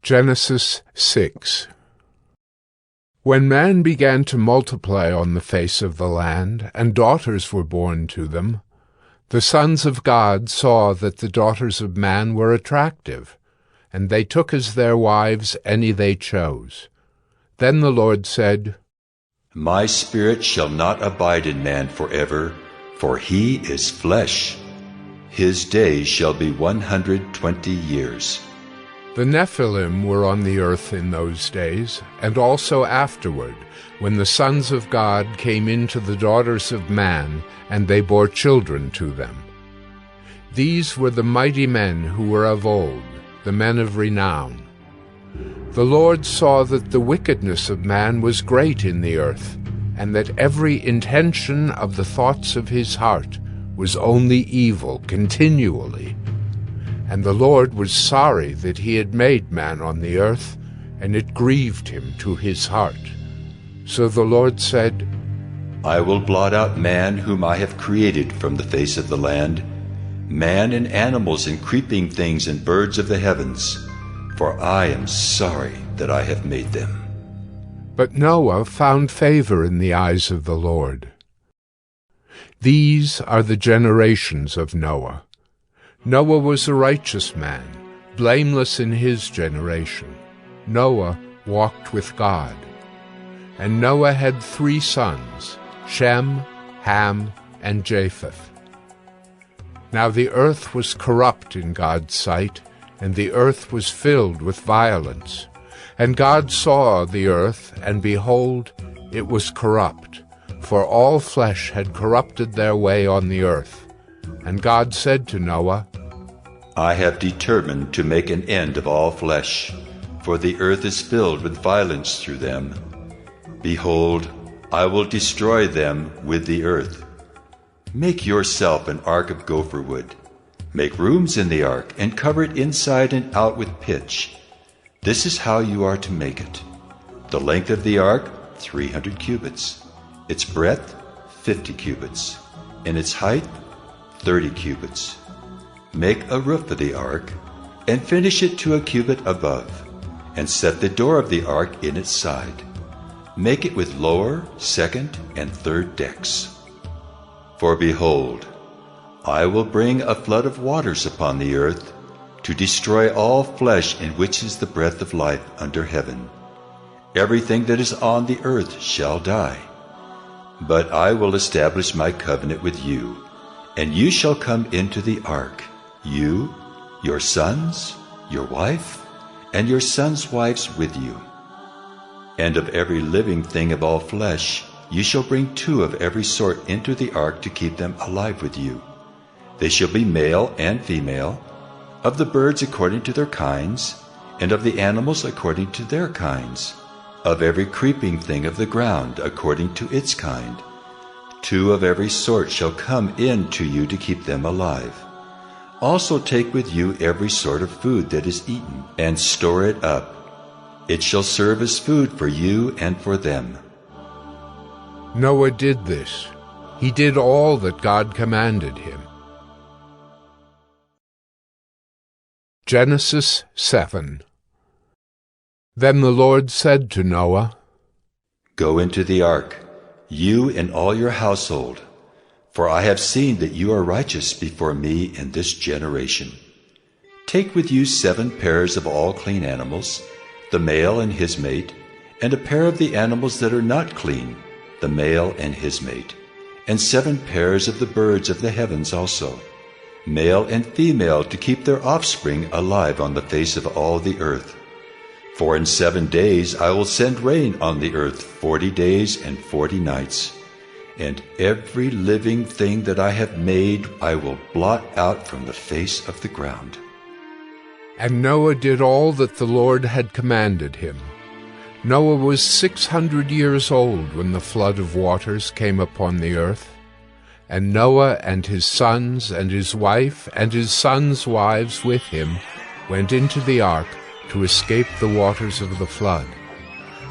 Genesis 6. When man began to multiply on the face of the land, and daughters were born to them, the sons of God saw that the daughters of man were attractive, and they took as their wives any they chose. Then the Lord said, My spirit shall not abide in man forever, for he is flesh. His days shall be 120 years. The Nephilim were on the earth in those days, and also afterward, when the sons of God came into the daughters of man, and they bore children to them. These were the mighty men who were of old, the men of renown. The Lord saw that the wickedness of man was great in the earth, and that every intention of the thoughts of his heart was only evil continually. And the Lord was sorry that he had made man on the earth, and it grieved him to his heart. So the Lord said, I will blot out man whom I have created from the face of the land, man and animals and creeping things and birds of the heavens, for I am sorry that I have made them. But Noah found favor in the eyes of the Lord. These are the generations of Noah. Noah was a righteous man, blameless in his generation. Noah walked with God. And Noah had 3 sons, Shem, Ham, and Japheth. Now the earth was corrupt in God's sight, and the earth was filled with violence. And God saw the earth, and behold, it was corrupt, for all flesh had corrupted their way on the earth. And God said to Noah, I have determined to make an end of all flesh, for the earth is filled with violence through them. Behold, I will destroy them with the earth. Make yourself an ark of gopher wood. Make rooms in the ark, and cover it inside and out with pitch. This is how you are to make it. The length of the ark, 300 cubits. Its breadth, 50 cubits. And its height, 30 cubits. Make a roof of the ark, and finish it to a cubit above, and set the door of the ark in its side. Make it with lower, second, and third decks. For behold, I will bring a flood of waters upon the earth, to destroy all flesh in which is the breath of life under heaven. Everything that is on the earth shall die. But I will establish my covenant with you, and you shall come into the ark, you, your sons, your wife, and your sons' wives with you. And of every living thing of all flesh, you shall bring 2 of every sort into the ark to keep them alive with you. They shall be male and female, of the birds according to their kinds, and of the animals according to their kinds, of every creeping thing of the ground according to its kind. 2 of every sort shall come in to you to keep them alive. Also take with you every sort of food that is eaten, and store it up. It shall serve as food for you and for them. Noah did this. He did all that God commanded him. Genesis 7. Then the Lord said to Noah, Go into the ark, you and all your household, for I have seen that you are righteous before me in this generation. Take with you 7 pairs of all clean animals, the male and his mate, and a pair of the animals that are not clean, the male and his mate, and 7 pairs of the birds of the heavens also, male and female, to keep their offspring alive on the face of all the earth. For in 7 days I will send rain on the earth 40 days and 40 nights. And every living thing that I have made I will blot out from the face of the ground. And Noah did all that the Lord had commanded him. Noah was 600 years old when the flood of waters came upon the earth. And Noah and his sons and his wife and his sons' wives with him went into the ark to escape the waters of the flood.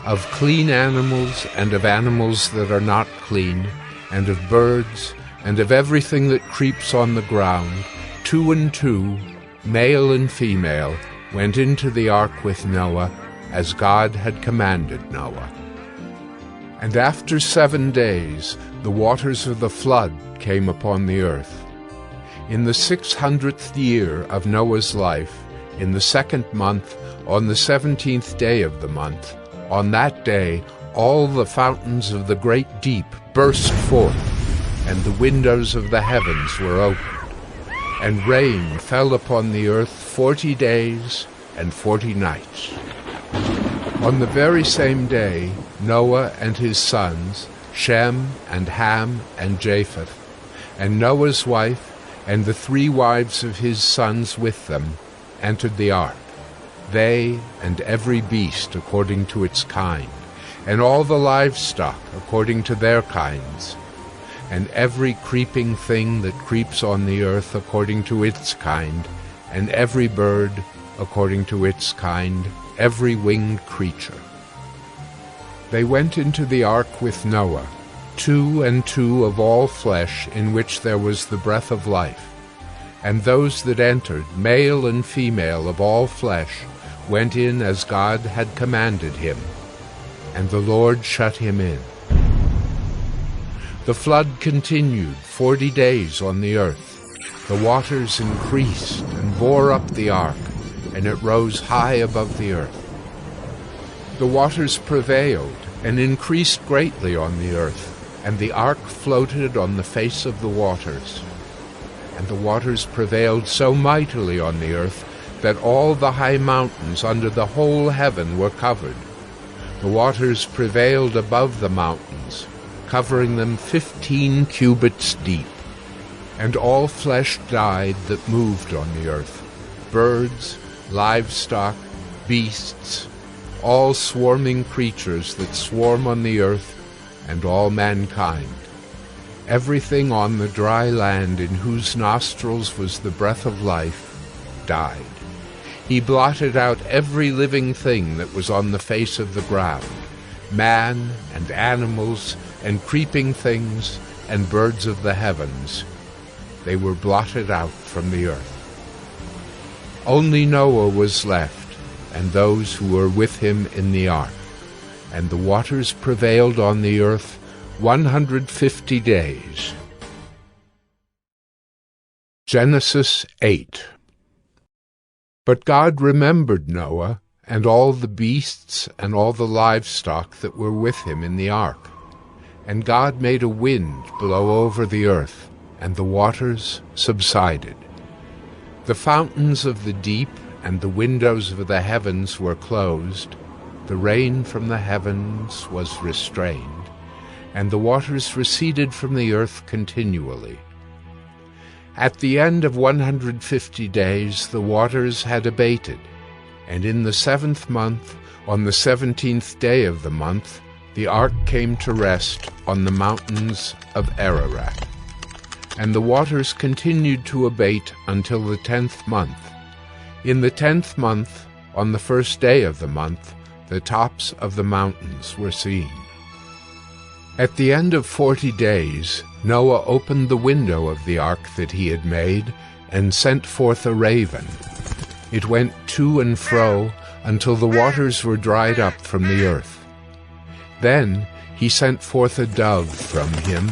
Of clean animals and of animals that are not clean, and of birds, and of everything that creeps on the ground, 2 and 2, male and female, went into the ark with Noah, as God had commanded Noah. And after 7 days the waters of the flood came upon the earth. In the 600th year of Noah's life, in the 2nd month, on the 17th day of the month, on that day all the fountains of the great deep burst forth, and the windows of the heavens were opened, and rain fell upon the earth 40 days and 40 nights. On the very same day Noah and his sons, Shem and Ham and Japheth, and Noah's wife and the 3 wives of his sons with them, entered the ark, they and every beast according to its kind, and all the livestock according to their kinds, and every creeping thing that creeps on the earth according to its kind, and every bird according to its kind, every winged creature. They went into the ark with Noah, 2 and 2 of all flesh in which there was the breath of life. And those that entered, male and female of all flesh, went in as God had commanded him, and the Lord shut him in. The flood continued 40 days on the earth. The waters increased and bore up the ark, and it rose high above the earth. The waters prevailed and increased greatly on the earth, and the ark floated on the face of the waters. And the waters prevailed so mightily on the earth that all the high mountains under the whole heaven were covered. The waters prevailed above the mountains, covering them 15 cubits deep. And all flesh died that moved on the earth, birds, livestock, beasts, all swarming creatures that swarm on the earth, and all mankind. Everything on the dry land in whose nostrils was the breath of life died. He blotted out every living thing that was on the face of the ground, man and animals and creeping things and birds of the heavens. They were blotted out from the earth. Only Noah was left, and those who were with him in the ark, and the waters prevailed on the earth 150 days. Genesis 8. But God remembered Noah, and all the beasts and all the livestock that were with him in the ark. And God made a wind blow over the earth, and the waters subsided. The fountains of the deep and the windows of the heavens were closed, the rain from the heavens was restrained, and the waters receded from the earth continually. At the end of 150 days the waters had abated, and in the 7th month, on the 17th day of the month, the ark came to rest on the mountains of Ararat. And the waters continued to abate until the 10th month. In the 10th month, on the 1st day of the month, the tops of the mountains were seen. At the end of 40 days, Noah opened the window of the ark that he had made, and sent forth a raven. It went to and fro until the waters were dried up from the earth. Then he sent forth a dove from him,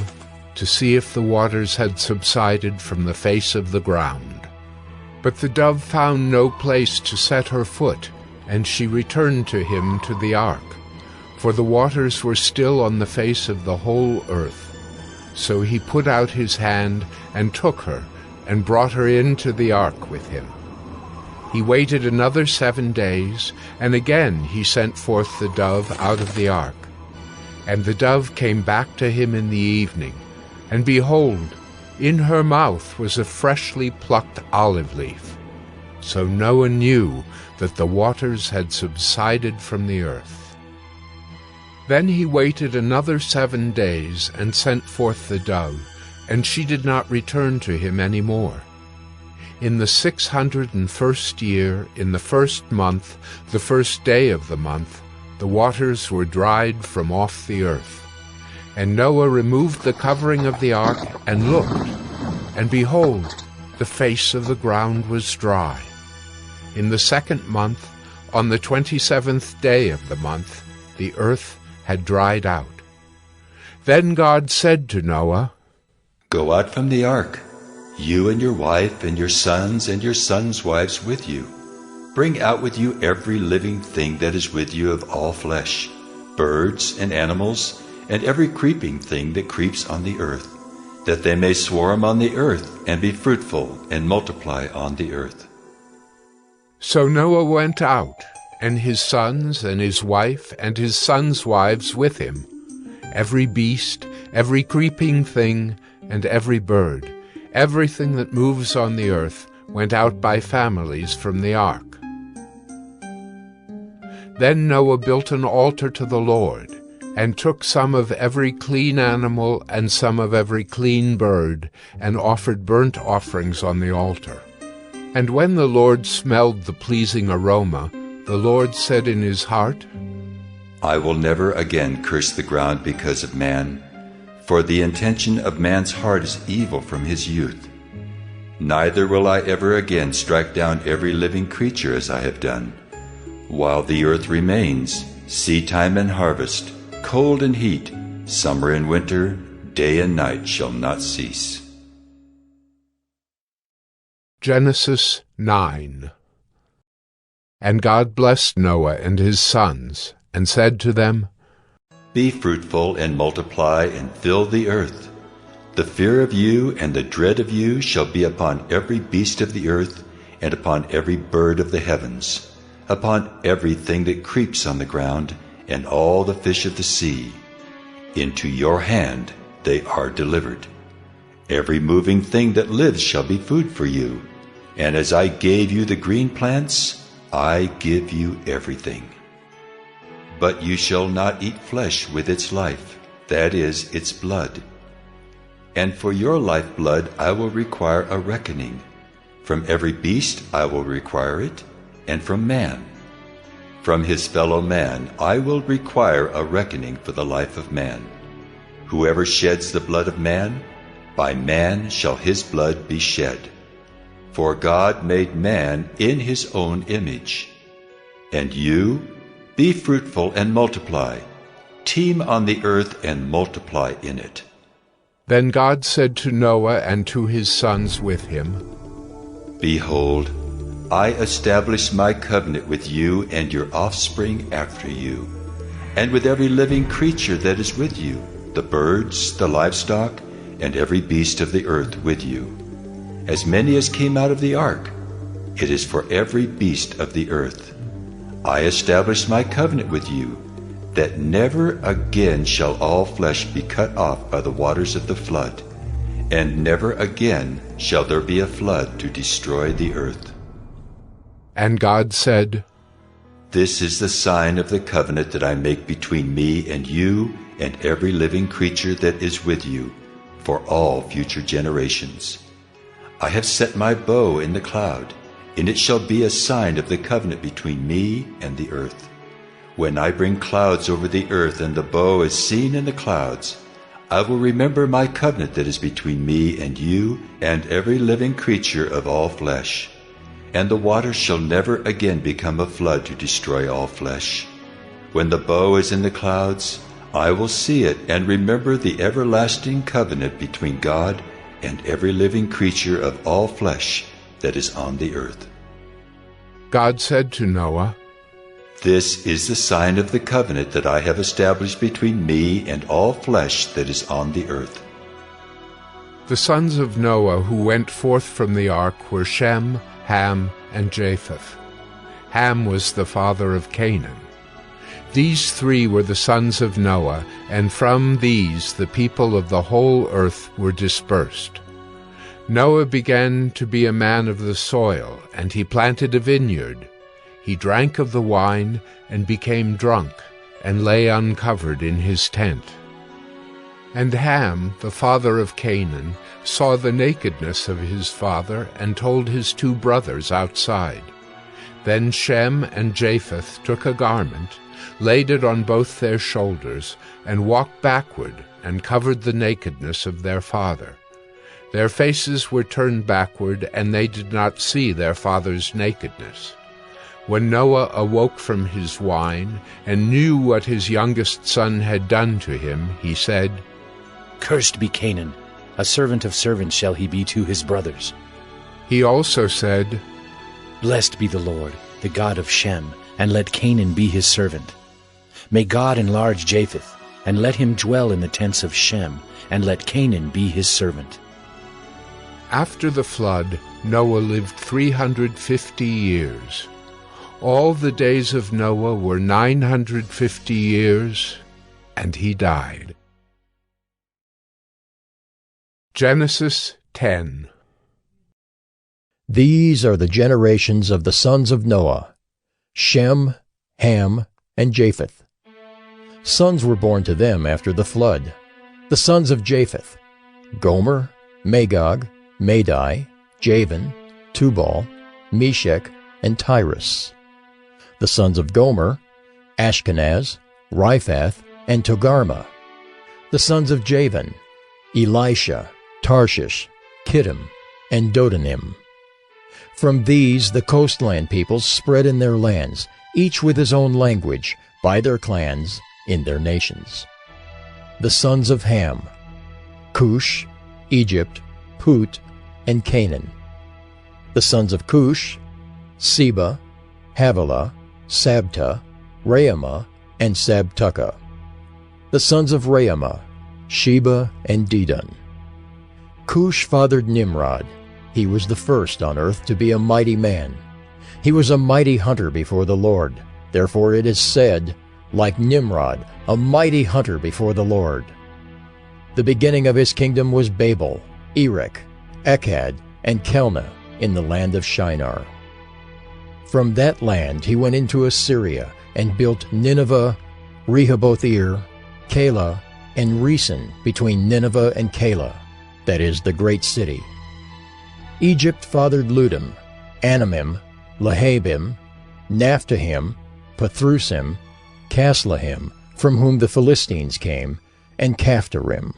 to see if the waters had subsided from the face of the ground. But the dove found no place to set her foot, and she returned to him to the ark, for the waters were still on the face of the whole earth. So he put out his hand and took her, and brought her into the ark with him. He waited another 7 days, and again he sent forth the dove out of the ark. And the dove came back to him in the evening, and behold, in her mouth was a freshly plucked olive leaf. So Noah knew that the waters had subsided from the earth. Then he waited another 7 days and sent forth the dove, and she did not return to him any more. In the 601st year, in the 1st month, the 1st day of the month, the waters were dried from off the earth. And Noah removed the covering of the ark, and looked, and behold, the face of the ground was dry. in the 2nd month, on the 27th day of the month, the earth had dried out. Then God said to Noah, "Go out from the ark, you and your wife and your sons' wives with you. Bring out with you every living thing that is with you of all flesh, birds and animals, and every creeping thing that creeps on the earth, that they may swarm on the earth and be fruitful and multiply on the earth." So Noah went out, and his sons and his wife and his sons' wives with him. Every beast, every creeping thing, and every bird, everything that moves on the earth, went out by families from the ark. Then Noah built an altar to the Lord, and took some of every clean animal and some of every clean bird, and offered burnt offerings on the altar. And when the Lord smelled the pleasing aroma, the Lord said in his heart, "I will never again curse the ground because of man, for the intention of man's heart is evil from his youth. Neither will I ever again strike down every living creature as I have done. While the earth remains, seedtime and harvest, cold and heat, summer and winter, day and night shall not cease." Genesis 9. And God blessed Noah and his sons, and said to them, "Be fruitful and multiply and fill the earth. The fear of you and the dread of you shall be upon every beast of the earth, and upon every bird of the heavens, upon everything that creeps on the ground, and all the fish of the sea. Into your hand they are delivered. Every moving thing that lives shall be food for you. And as I gave you the green plants, I give you everything. But you shall not eat flesh with its life, that is, its blood. And for your lifeblood I will require a reckoning. From every beast I will require it, and from man. From his fellow man I will require a reckoning for the life of man. Whoever sheds the blood of man, by man shall his blood be shed. For God made man in his own image. And you, be fruitful and multiply, teem on the earth and multiply in it." Then God said to Noah and to his sons with him, "Behold, I establish my covenant with you and your offspring after you, and with every living creature that is with you, the birds, the livestock, and every beast of the earth with you. As many as came out of the ark, it is for every beast of the earth. I establish my covenant with you, that never again shall all flesh be cut off by the waters of the flood, and never again shall there be a flood to destroy the earth." And God said, "This is the sign of the covenant that I make between me and you and every living creature that is with you, for all future generations. I have set my bow in the cloud, and it shall be a sign of the covenant between me and the earth. When I bring clouds over the earth and the bow is seen in the clouds, I will remember my covenant that is between me and you and every living creature of all flesh. And the waters shall never again become a flood to destroy all flesh. When the bow is in the clouds, I will see it and remember the everlasting covenant between God and every living creature of all flesh that is on the earth." God said to Noah, "This is the sign of the covenant that I have established between me and all flesh that is on the earth." The sons of Noah who went forth from the ark were Shem, Ham, and Japheth. Ham was the father of Canaan. These three were the sons of Noah, and from these the people of the whole earth were dispersed. Noah began to be a man of the soil, and he planted a vineyard. He drank of the wine, and became drunk, and lay uncovered in his tent. And Ham, the father of Canaan, saw the nakedness of his father, and told his two brothers outside. Then Shem and Japheth took a garment, laid it on both their shoulders, and walked backward, and covered the nakedness of their father. Their faces were turned backward, and they did not see their father's nakedness. When Noah awoke from his wine and knew what his youngest son had done to him, he said, "Cursed be Canaan, a servant of servants shall he be to his brothers." He also said, "Blessed be the Lord, the God of Shem, and let Canaan be his servant. May God enlarge Japheth, and let him dwell in the tents of Shem, and let Canaan be his servant." After the flood, Noah lived 350 years. All the days of Noah were 950 years, and he died. Genesis 10. These are the generations of the sons of Noah: Shem, Ham, and Japheth. Sons were born to them after the flood. The sons of Japheth: Gomer, Magog, Madai, Javan, Tubal, Meshech, and Tyrus. The sons of Gomer: Ashkenaz, Riphath, and Togarmah. The sons of Javan: Elisha, Tarshish, Kittim, and Dodanim. From these the coastland peoples spread in their lands, each with his own language, by their clans, in their nations. The sons of Ham: Cush, Egypt, Put, and Canaan. The sons of Cush: Seba, Havilah, Sabta, Raamah, and Sabtucca. The sons of Raamah: Sheba and Dedan. Cush fathered Nimrod. He was the first on earth to be a mighty man. He was a mighty hunter before the Lord. Therefore it is said, like Nimrod, a mighty hunter before the Lord. The beginning of his kingdom was Babel, Erech, Ekkad, and Kelneh in the land of Shinar. From that land he went into Assyria and built Nineveh, Rehoboth-ir, Calah, and Resen between Nineveh and Calah, that is, the great city. Egypt fathered Ludim, Anamim, Lehabim, Naphtahim, Pathrusim, Caslahim, from whom the Philistines came, and Caphtorim.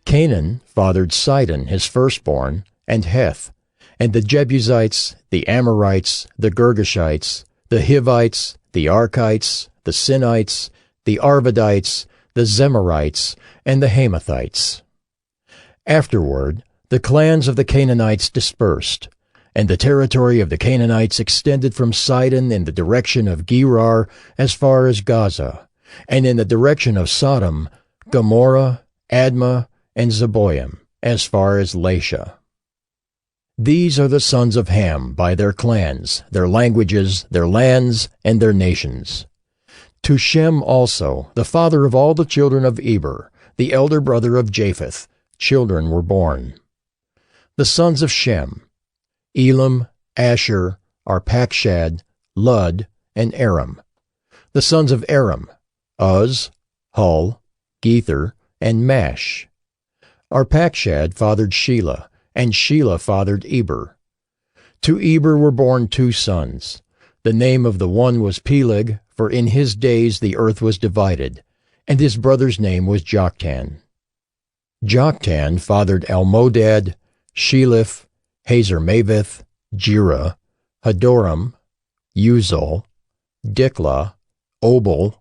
Canaan fathered Sidon his firstborn, and Heth, and the Jebusites, the Amorites, the Girgashites, the Hivites, the Arkites, the Sinites, the Arvadites, the Zemarites, and the Hamathites. Afterward, the clans of the Canaanites dispersed, and the territory of the Canaanites extended from Sidon in the direction of Gerar as far as Gaza, and in the direction of Sodom, Gomorrah, Admah, and Zeboim, as far as Lasha. These are the sons of Ham by their clans, their languages, their lands, and their nations. To Shem also, the father of all the children of Eber, the elder brother of Japheth, children were born. The sons of Shem: Elam, Asher, Arpachshad, Lud, and Aram. The sons of Aram: Uz, Hul, Gether, and Mash. Arpachshad fathered Shelah, and Shelah fathered Eber. To Eber were born 2 sons. The name of the one was Peleg, for in his days the earth was divided, and his brother's name was Joktan. Joktan fathered Almodad, Sheleph, Hazarmaveth, Jerah, Hadoram, Uzal, Diklah, Obal,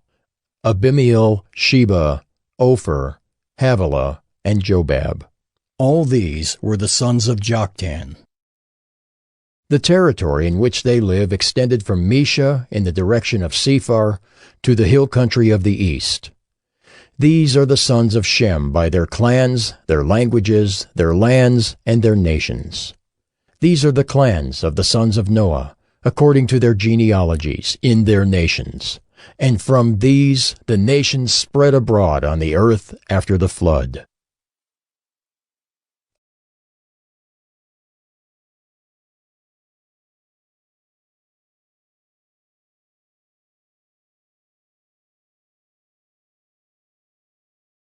Abimael, Sheba, Ophir, Havilah, and Jobab. All these were the sons of Joktan. The territory in which they live extended from Mesha in the direction of Sephar to the hill country of the east. These are the sons of Shem by their clans, their languages, their lands, and their nations. These are the clans of the sons of Noah, according to their genealogies, in their nations. And from these the nations spread abroad on the earth after the flood.